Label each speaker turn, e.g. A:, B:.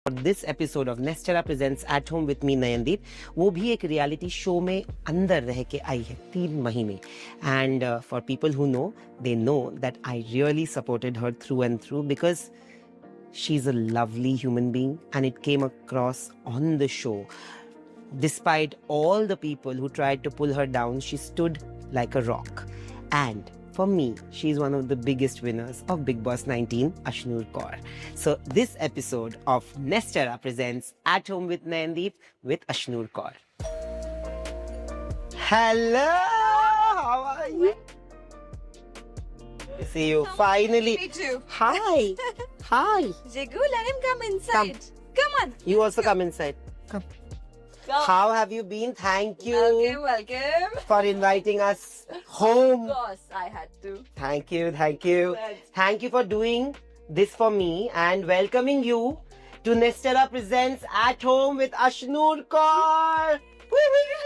A: This episode of Nestera presents At Home with me Nayandeep, वो भी एक reality show में अंदर रह के आई है 3 महीने. And for people who know, they know that I really supported her through and through because she's a lovely human being and it came across on the show. Despite all the people who tried to pull her down, she stood like a rock. And for me, she's one of the biggest winners of Bigg Boss 19, Ashnoor Kaur. So this episode of Nestera presents At Home with Nayandeep with Ashnoor Kaur. Hello! How are you? See you finally.
B: Me too.
A: Hi. Hi.
B: Jigu, let him come inside. Come on.
A: You also come inside. Come. How have you been? Thank you
B: Welcome.
A: for inviting us home.
B: Of course, I had to.
A: Thank you, thank you.
B: Thanks.
A: Thank you for doing this for me and welcoming you to Nestera Presents At Home with Ashnoor Kaur. Woo-hoo!